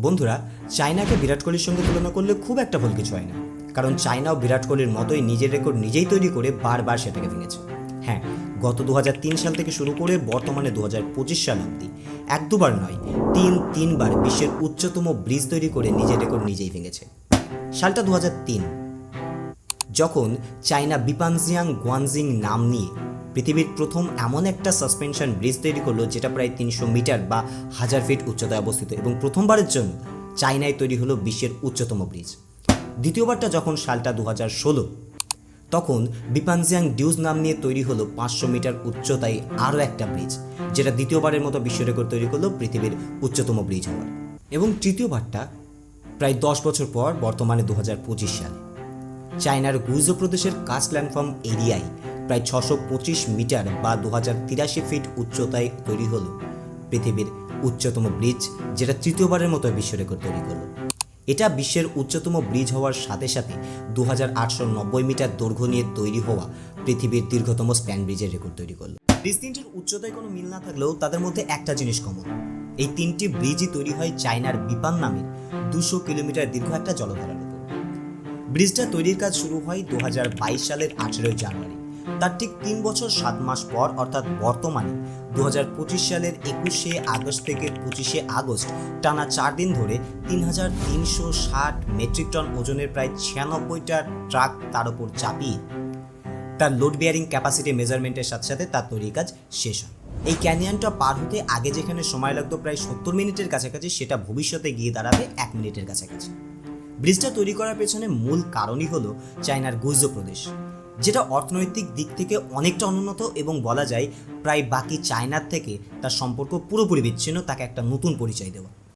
বন্ধুরা, চায়নাকে বিরাট কোহলির সঙ্গে তুলনা করলে খুব একটা ভুল কিছু হয় না, কারণ চায়নাও বিরাট কোহলির মতোই নিজের রেকর্ড নিজেই তৈরি করে বারবার সেটাকে ভেঙেছে। হ্যাঁ, গত 2003 সাল থেকে শুরু করে বর্তমানে 2025 সাল অবধি এক দুবার নয়, তিনবার বিশ্বের উচ্চতম ব্রিজ তৈরি করে নিজের রেকর্ড নিজেই ভেঙেছে। সালটা 2003, যখন চায়না বিপানজিয়াং গুয়ানজিং নাম নিয়ে পৃথিবীর প্রথম এমন একটা সাসপেনশন ব্রিজ তৈরি করলো যেটা প্রায় 300 মিটার বা 1000 ফিট উচ্চতায় অবস্থিত, এবং প্রথমবারের জন্য চায়নায় তৈরি হলো বিশ্বের উচ্চতম ব্রিজ। দ্বিতীয়বারটা যখন সালটা 2016, তখন বিপানজিয়াং ডিউজ নাম নিয়ে তৈরি হলো 500 মিটার উচ্চতায় আরও একটা ব্রিজ, যেটা দ্বিতীয়বারের মতো বিশ্ব রেকর্ড তৈরি করলো পৃথিবীর উচ্চতম ব্রিজ হওয়ার। এবং তৃতীয়বারটা প্রায় 10 বছর পর বর্তমানে 2025 সালে চায়নার গুইজো প্রদেশের কাস্টল্যান্ডফর্ম এরিয়ায় প্রায় 625 মিটার বা 2083 ফিট উচ্চতায় তৈরি হলো পৃথিবীর উচ্চতম ব্রিজ, যেটা তৃতীয়বারের মতো বিশ্ব রেকর্ড তৈরি করলো। এটা বিশ্বের উচ্চতম ব্রিজ হওয়ার সাথে সাথে 2890 মিটার দৈর্ঘ্য নিয়ে তৈরি হওয়া পৃথিবীর দীর্ঘতম স্প্যান ব্রিজের রেকর্ড তৈরি করলো। ব্রিজ তিনটির উচ্চতায় কোনো মিল না থাকলেও তাদের মধ্যে একটা জিনিস কমন, এই তিনটি ব্রিজই তৈরি হয় চায়নার বিপান নামের 200 কিলোমিটার দীর্ঘ একটা জলধারার উপর। ব্রিজটা তৈরির কাজ শুরু হয় 2022 সালের 18 জানুয়ারি। তার ঠিক 3 বছর 7 মাস পর, অর্থাৎ বর্তমানে 2025 সালের 21শে আগস্ট থেকে 25শে আগস্ট টানা 4 দিন ধরে 3360 মেট্রিক টন ওজনের প্রায় 96টা ট্রাক তার উপর চাপিয়ে তার লোড বেয়ারিং ক্যাপাসিটি মেজারমেন্টের সাথে সাথে তার তৈরির কাজ শেষ হয়। এই ক্যানিয়নটা পার হতে আগে যেখানে সময় লাগতো প্রায় 70 মিনিটের কাছাকাছি, সেটা ভবিষ্যতে গিয়ে দাঁড়াবে 1 মিনিটের কাছাকাছি। ব্রিজটা তৈরি করার পেছনে মূল কারণই হলো চায়নার গুইজো প্রদেশ, যেটা অর্থনৈতিক দিক থেকে অনেকটা অনুন্নত এবং বলা যায় প্রায় বাকি চায়নার থেকে তার সম্পর্ক পুরোপুরি বিচ্ছিন্ন, তাকে একটা নতুন পরিচয় দেওয়া।